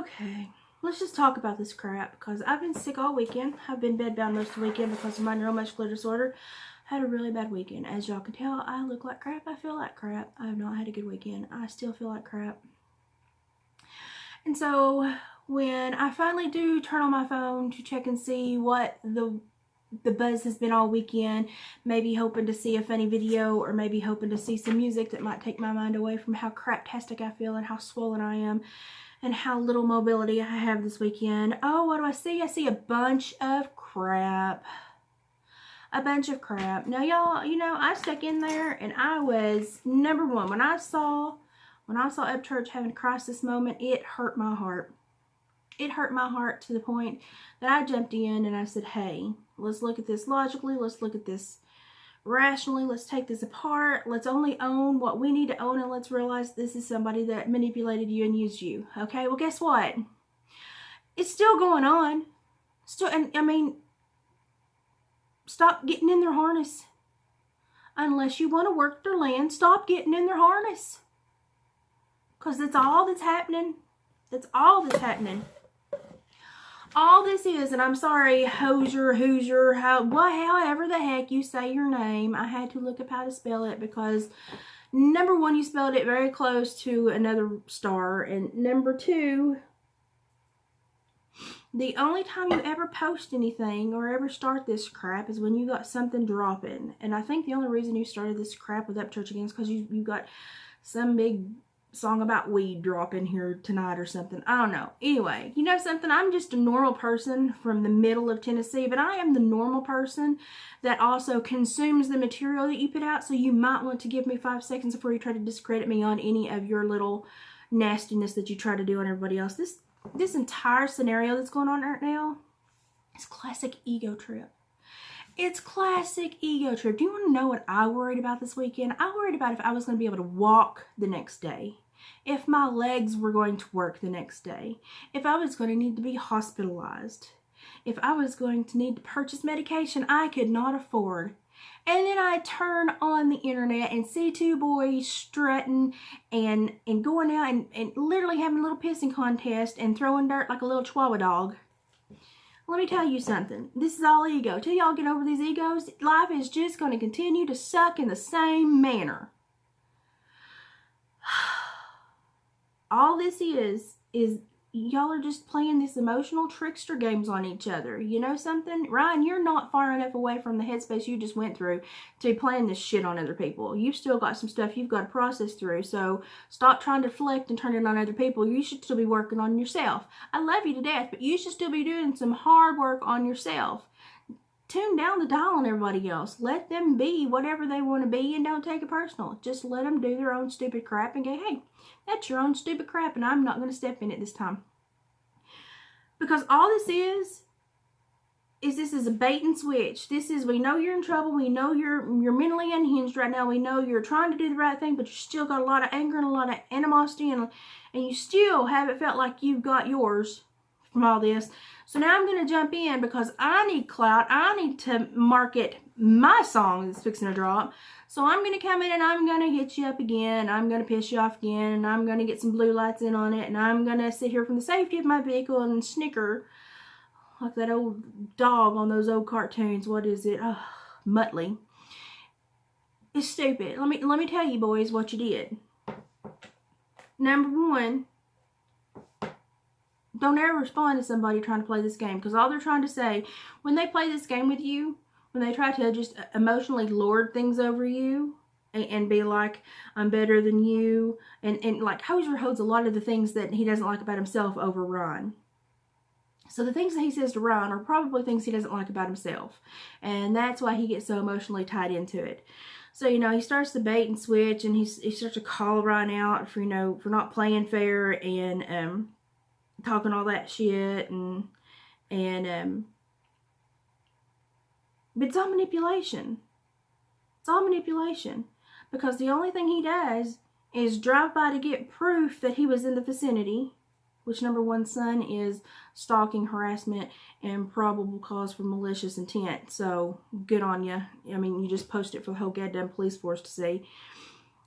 Okay, let's just talk about this crap, because I've been sick all weekend. I've been bedbound most of the weekend because of my neuromuscular disorder. I had a really bad weekend. As y'all can tell, I look like crap. I feel like crap. I have not had a good weekend. I still feel like crap. And so when I finally do turn on my phone to check and see what the buzz has been all weekend, maybe hoping to see a funny video, or maybe hoping to see some music that might take my mind away from how craptastic I feel and how swollen I am and how little mobility I have this weekend. Oh, what do I see? I see a bunch of crap. A bunch of crap. Now, y'all, you know, I stuck in there and I was, number one, when I saw Upchurch having a crisis moment, it hurt my heart. It hurt my heart to the point that I jumped in and I said, hey, let's look at this logically. Let's look at this rationally. Let's take this apart. Let's only own what we need to own, and let's realize this is somebody that manipulated you and used you. Okay, well, guess what? It's still going on. Still, and I mean, stop getting in their harness. Unless you want to work their land, stop getting in their harness. Because that's all that's happening. That's all that's happening. All this is, and I'm sorry, Hosier, however the heck you say your name, I had to look up how to spell it, because number one, you spelled it very close to another star, and number two, the only time you ever post anything or ever start this crap is when you got something dropping. And I think the only reason you started this crap with Upchurch again is because you got some big song about weed dropping here tonight or something. I don't know. Anyway, you know something? I'm just a normal person from the middle of Tennessee, but I am the normal person that also consumes the material that you put out, so you might want to give me 5 seconds before you try to discredit me on any of your little nastiness that you try to do on everybody else. This entire scenario that's going on right now is classic ego trip. It's classic ego trip. Do you want to know what I worried about this weekend? I worried about if I was going to be able to walk the next day, if my legs were going to work the next day, if I was going to need to be hospitalized, if I was going to need to purchase medication I could not afford. And then I turn on the internet and see two boys strutting and going out and literally having a little pissing contest and throwing dirt like a little chihuahua dog. Let me tell you something. This is all ego. Till y'all get over these egos, life is just going to continue to suck in the same manner. All this is y'all are just playing this emotional trickster games on each other. You know something? Ryan, you're not far enough away from the headspace you just went through to be playing this shit on other people. You've still got some stuff you've got to process through. So stop trying to deflect and turn it on other people. You should still be working on yourself. I love you to death, but you should still be doing some hard work on yourself. Tune down the dial on everybody else. Let them be whatever they want to be, and don't take it personal. Just let them do their own stupid crap and go, hey, that's your own stupid crap, and I'm not going to step in it this time. Because all this is this is a bait and switch. This is, we know you're in trouble. We know you're mentally unhinged right now. We know you're trying to do the right thing, but you still got a lot of anger and a lot of animosity, and you still haven't felt like you've got yours from all this. So now I'm going to jump in because I need clout. I need to market my song that's fixing to drop. So I'm going to come in and I'm going to hit you up again. I'm going to piss you off again. And I'm going to get some blue lights in on it. And I'm going to sit here from the safety of my vehicle and snicker like that old dog on those old cartoons. What is it? Oh, Muttley. It's stupid. Let me tell you, boys, what you did. Number one, don't ever respond to somebody trying to play this game, because all they're trying to say when they play this game with you, when they try to just emotionally lord things over you and be like, I'm better than you, and like Hosier holds a lot of the things that he doesn't like about himself over Ron. So the things that he says to Ron are probably things he doesn't like about himself, and that's why he gets so emotionally tied into it. So, you know, he starts to bait and switch, and he starts to call Ron out for, you know, for not playing fair and talking all that shit, but it's all manipulation. It's all manipulation, because the only thing he does is drive by to get proof that he was in the vicinity, which number one, son, is stalking, harassment, and probable cause for malicious intent. So good on you. I mean, you just post it for the whole goddamn police force to see.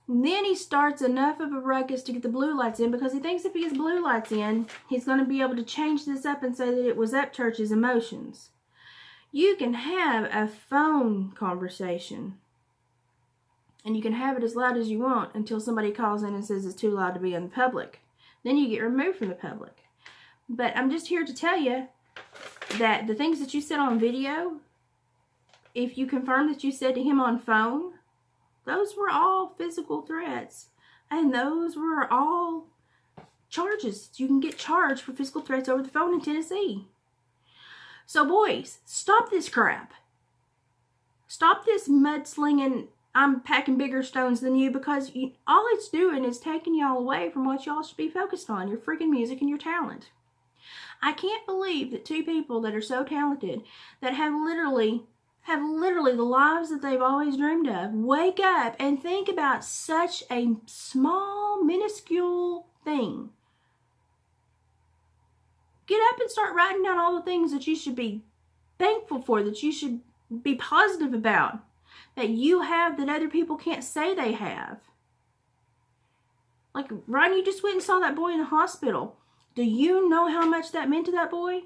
And then he starts enough of a ruckus to get the blue lights in, because he thinks if he gets blue lights in, he's going to be able to change this up and say that it was Upchurch's emotions. You can have a phone conversation, and you can have it as loud as you want until somebody calls in and says it's too loud to be in the public. Then you get removed from the public. But I'm just here to tell you that the things that you said on video, if you confirm that you said to him on phone, those were all physical threats. And those were all charges. You can get charged for physical threats over the phone in Tennessee. So boys, stop this crap. Stop this mudslinging, I'm packing bigger stones than you, because all it's doing is taking y'all away from what y'all should be focused on, your freaking music and your talent. I can't believe that two people that are so talented, that have literally the lives that they've always dreamed of, wake up and think about such a small, minuscule thing. Get up and start writing down all the things that you should be thankful for, that you should be positive about, that you have that other people can't say they have. Like, Ryan, you just went and saw that boy in the hospital. Do you know how much that meant to that boy?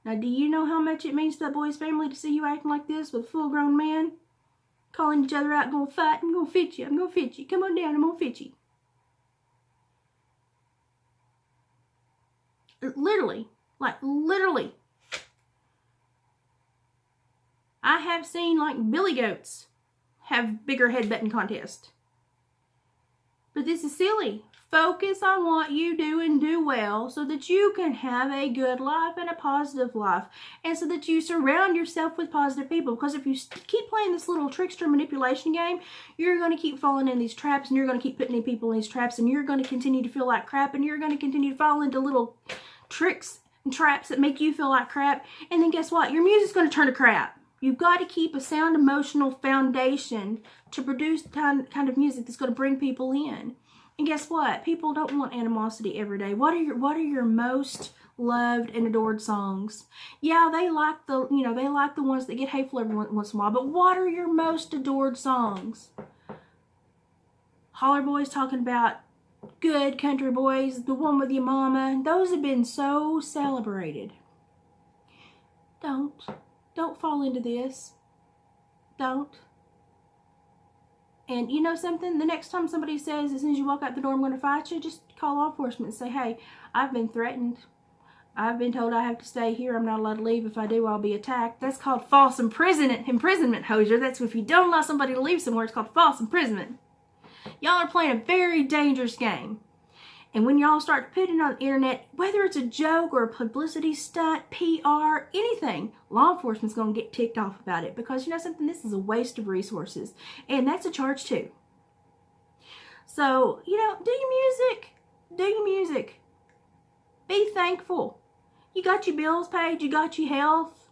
Now, do you know how much it means to that boy's family to see you acting like this with a full-grown man? Calling each other out, gonna fight, I'm gonna fit you, I'm gonna fit you. Come on down, I'm gonna fit you. Literally. I have seen, like, billy goats have bigger headbutting contests. But this is silly. Focus on what you do and do well, so that you can have a good life and a positive life, and so that you surround yourself with positive people. Because if you keep playing this little trickster manipulation game, you're going to keep falling in these traps, and you're going to keep putting people in these traps, and you're going to continue to feel like crap, and you're going to continue to fall into little tricks and traps that make you feel like crap. And then guess what? Your music's going to turn to crap. You've got to keep a sound emotional foundation to produce the kind of music that's going to bring people in. And guess what? People don't want animosity every day. What are your most loved and adored songs? Yeah, they like the ones that get hateful every once in a while. But what are your most adored songs? Holler Boys talking about good country boys, the one with your mama. Those have been so celebrated. Don't fall into this. Don't. And you know something? The next time somebody says, as soon as you walk out the door, I'm going to fight you, just call law enforcement and say, hey, I've been threatened. I've been told I have to stay here. I'm not allowed to leave. If I do, I'll be attacked. That's called false imprisonment, Hosier. That's if you don't allow somebody to leave somewhere, it's called false imprisonment. Y'all are playing a very dangerous game. And when y'all start putting it on the internet, whether it's a joke or a publicity stunt, PR, anything, law enforcement's going to get ticked off about it. Because you know something? This is a waste of resources. And that's a charge too. So, do your music. Do your music. Be thankful. You got your bills paid. You got your health.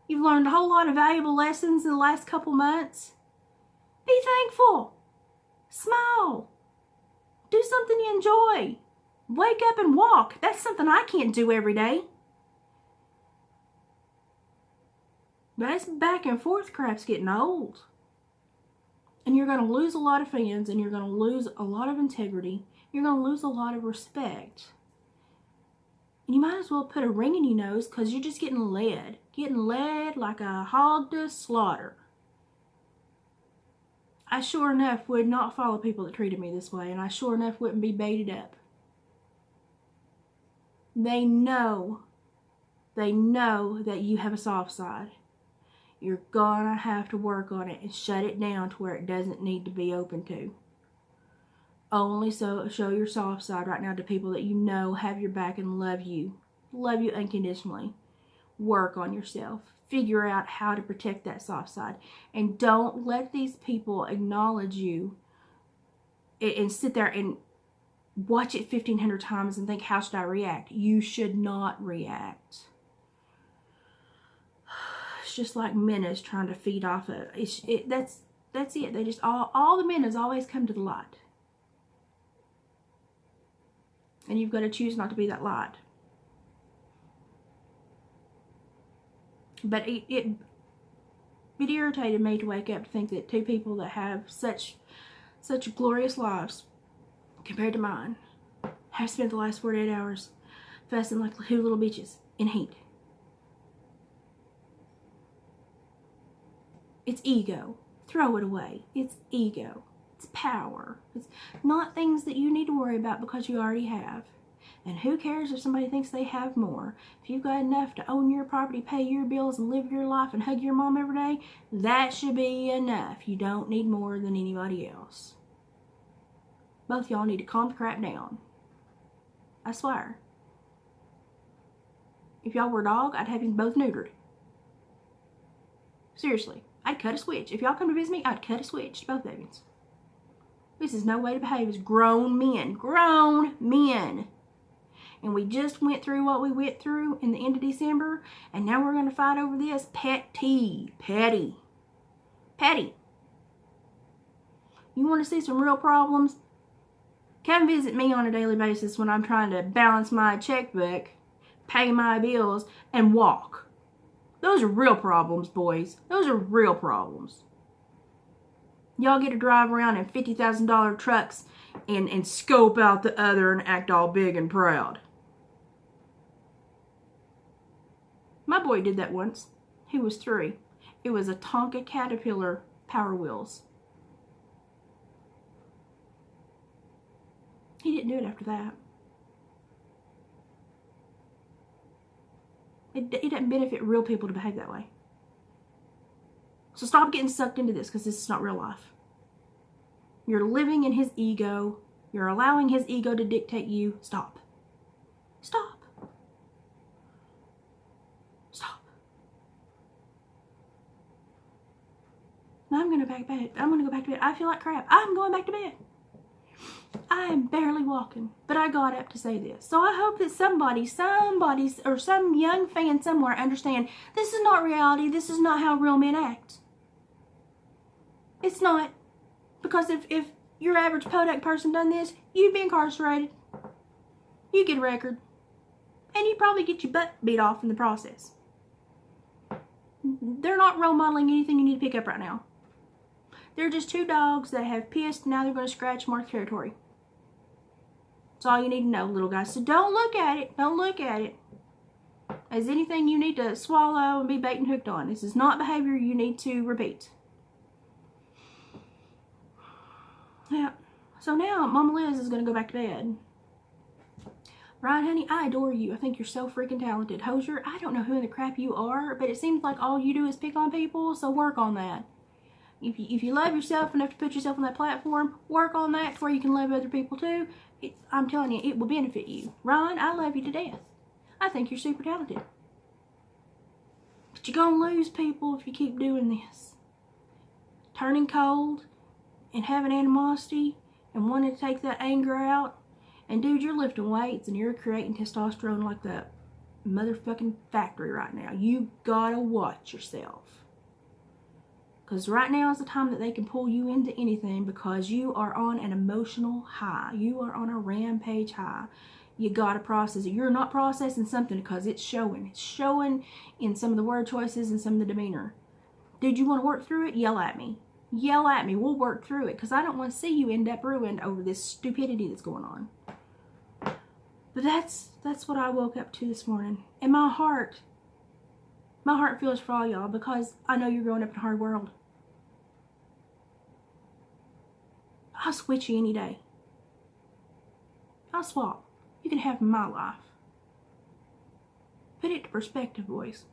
You've learned a whole lot of valuable lessons in the last couple months. Be thankful. Smile. Do something you enjoy. Wake up and walk. That's something I can't do every day. But this back and forth crap's getting old. And you're going to lose a lot of fans, and you're going to lose a lot of integrity. You're going to lose a lot of respect. And you might as well put a ring in your nose, because you're just getting led. Getting led like a hog to slaughter. I sure enough would not follow people that treated me this way, and I sure enough wouldn't be baited up. They know that you have a soft side. You're gonna have to work on it and shut it down to where it doesn't need to be open to. Only so show your soft side right now to people that you know have your back and love you unconditionally. Work on yourself. Figure out how to protect that soft side. And don't let these people acknowledge you and sit there and watch it 1,500 times and think, how should I react? You should not react. It's just like menace trying to feed off of it. That's it. They just all the menace always come to the light. And you've got to choose not to be that light. But be It irritated me to wake up to think that two people that have such glorious lives compared to mine have spent the last 48 hours fussing like two little bitches in heat. It's ego. Throw it away. It's ego. It's power. It's not things that you need to worry about because you already have. And who cares if somebody thinks they have more? If you've got enough to own your property, pay your bills, and live your life and hug your mom every day, that should be enough. You don't need more than anybody else. Both y'all need to calm the crap down. I swear. If y'all were a dog, I'd have you both neutered. Seriously. I'd cut a switch. If y'all come to visit me, I'd cut a switch to both of you. This is no way to behave as grown men. Grown men. And we just went through what we went through in the end of December, and now we're going to fight over this. Petty. You want to see some real problems? Come visit me on a daily basis when I'm trying to balance my checkbook, pay my bills, and walk. Those are real problems, boys. Those are real problems. Y'all get to drive around in $50,000 trucks and scope out the other and act all big and proud. My boy did that once. He was 3. It was a Tonka Caterpillar Power Wheels. He didn't do it after that. It doesn't benefit real people to behave that way. So stop getting sucked into this, because this is not real life. You're living in his ego. You're allowing his ego to dictate you. Stop. Now I'm going to go back to bed. I feel like crap. I'm going back to bed. I am barely walking, but I got up to say this. So I hope that somebody, or some young fan somewhere understand this is not reality. This is not how real men act. It's not. Because if your average Podak person done this, you'd be incarcerated. You'd get a record. And you'd probably get your butt beat off in the process. They're not role modeling anything you need to pick up right now. They're just 2 dogs that have pissed, and now they're going to scratch more territory. That's all you need to know, little guys. So don't look at it. Don't look at it as anything you need to swallow and be bait and hooked on. This is not behavior you need to repeat. Yeah. So now Mommaliz is going to go back to bed. Ryan, honey, I adore you. I think you're so freaking talented. Hosier, I don't know who in the crap you are, but it seems like all you do is pick on people, so work on that. If you love yourself enough to put yourself on that platform, work on that to where you can love other people too. I'm telling you, it will benefit you. Ryan, I love you to death. I think you're super talented. But you're going to lose people if you keep doing this. Turning cold and having animosity and wanting to take that anger out. And dude, you're lifting weights and you're creating testosterone like that motherfucking factory right now. You gotta watch yourself. Because right now is the time that they can pull you into anything, because you are on an emotional high. You are on a rampage high. You gotta process it. You're not processing something because it's showing. It's showing in some of the word choices and some of the demeanor. Dude, you want to work through it? Yell at me. Yell at me. We'll work through it, because I don't want to see you end up ruined over this stupidity that's going on. But that's what I woke up to this morning. And my heart feels for all y'all, because I know you're growing up in a hard world. I'll switch you any day. I'll swap. You can have my life. Put it to perspective, boys.